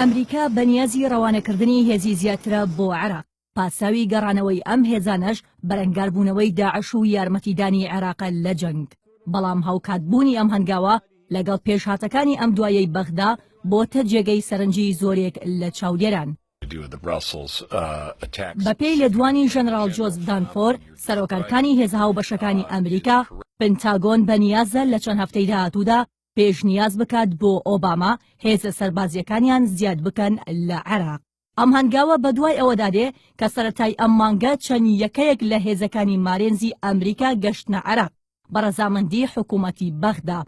ئەمریکا بەنیازی ڕەوانەکردنی هێزی زیاترە بۆ عێراق. پاساوی گەڕانەوەی ئەم هێزانەش بەرەنگاربوونەوەی داعش و یارمەتیدانی عێراقە لە جەنگ. بەڵام هاوکاتبوونی ئەم هەنگاوە لەگەڵ پێشهاتەکانی ئەم دوایەی بەغدا بۆتە جێگەی سەرنجی زۆرێک لە چاودێران. بەپێی لێدوانی ژەنەرال جۆزف دانفۆر سەرۆکارەکانی هێزە هاوبەشەکانی ئەمریکا، پنتاگۆن بەنیازە لە چەند هەفتەی داهاتوودا پێشنیاز بکات بۆ ئۆباما هێزە سەربازیەکانیان زیاد بکەن لە عێراق. ئەم هەنگاوە بەدوای ئەوەدادێ کە سەرەتای ئەم مانگە چەند یەکەیەک لە هێزەکانی مارێنزی ئەمریکا گەشتنە عێراق بە ڕەزامەندی حکوومەتی بەغدا.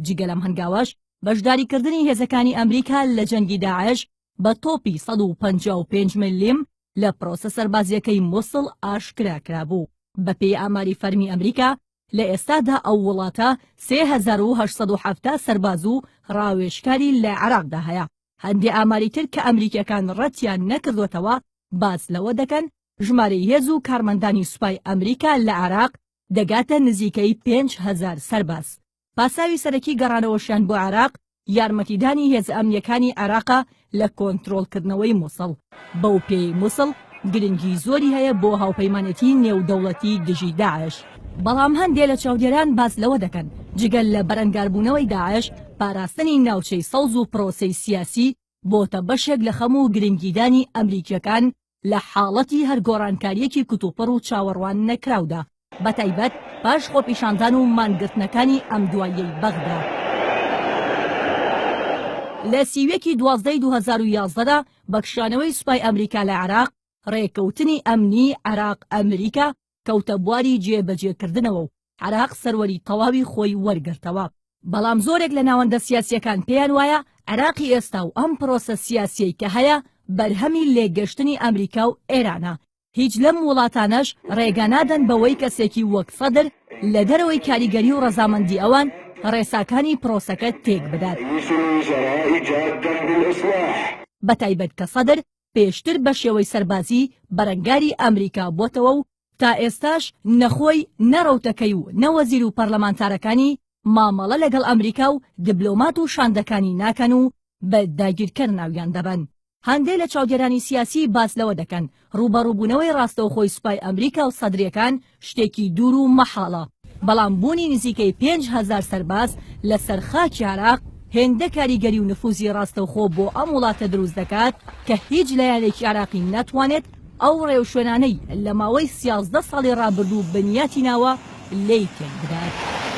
جگە لەم هەنگاوەش بەشداریکردنی هێزەکانی ئەمریکا لە جەنگی داعش بە تۆپی 155 ملیم لە پرۆسە سەربازیەکەی مووسڵ ئاشکرا کرابوو. بەپێی ئاماری فەرمی ئەمریکا لە ئێستادا ئەو وڵاتە 3870 سەرباز و ڕاوێژکاری لە عێراقدا هەیە. هەندێک ئاماری تر کە ئەمریکیەکان ڕەتیان نەکردوێتەوە باس لەوە دەکەن ژمارەی هێز و کارمەندانی سوپای ئەمریکا لە عێراق دەگاتە نزیکەی 5000 سەرباز. پاساوی سەرەکی گەڕانەوەشیان بۆ عێراق یارمەتیدانی هێز ئەمنیەکانی عێراقە لە کۆنتڕۆڵکردنەوەی مووسڵ. بەو پێی مووسڵ گرنگی زۆری هەیە بۆ هاوپەیمانەتی نێودەوڵەتی دژی داعش. بەڵام هەندێک لە چاودێران باس لەوە دەکەن جگەل لە بەرەنگاربوونەوەی داعش پاراستنی ناوچەی سەوز و پرۆسەی سیاسی بۆتە بەشێک لە خەموو گرنگیدانی ئەمریکیەکان لە حاڵەتی هەرگۆڕانکاریەکی کتوپڕ و چاوەڕوان نەکراودا، بەتایبەت پاش خۆپیشاندان و مانگرتنەکانی ئەم دوایەی بەغدا. لە سیوێکی 12 2011دا بەکشانەوەی سوپای ئەمریکا لە عێراق ڕێکەوتنی ئەمنی عێراق ئەمریکا کەوتە بواری جێبەجێکردنەوە و عێراق سەروەری تەواوی خۆی وەرگرتەوە. بەڵام زۆرێک لە ناوەندە سیاسیەکان پێیان وایە عێراقی ئێستا و ئەم پرۆسە سیاسیەی کە هەیە بەرهەمی لێگەشتنی ئەمریکا و ئێرانە. هیچ لەم وڵاتانەش ڕێگەنادەن بەوەی کەسێکی وەک سەدر لە دەرەوەی کاریگەری و ڕەزامەندی ئەوان ڕێساکانی پرۆسەکە تێک بدات. بەتایبەت کە سەدر پێشتر بە شێوەی سەربازی بەرەنگاری ئەمریکا بۆتەوە و تا ئێستاش نەخۆی نەڕەوتەکەی و نەوەزیر و پەرلەمانتارەکانی مامەڵە لەگەڵ ئەمریکا و دیبلۆمات و شاندەکانی ناکەن و بە داگیرکەر ناویان دەبن. هەندێک لە چاودێرانی سیاسی باس لەوە دەکەن ڕوبەڕووبوونەوەی ڕاستەوخۆی سوپای ئەمریکا و سەدرەکان شتێکی دوور و مەحاڵە. بەڵام بوونی نزیکەی 5000 سەرباز لە سەرخاکی عێراق هێندە کاریگەری و نفوزی ڕاستەوخۆ بۆ ئەم وڵاتە دروست دەکات کە هیچ لایەنێکی عێراقی ناتوانێت ئەو ڕێوشوێنانەی لە ماوەی 13 ساڵی ڕابردوو بنیاتی ناوە لێی تێک بدات.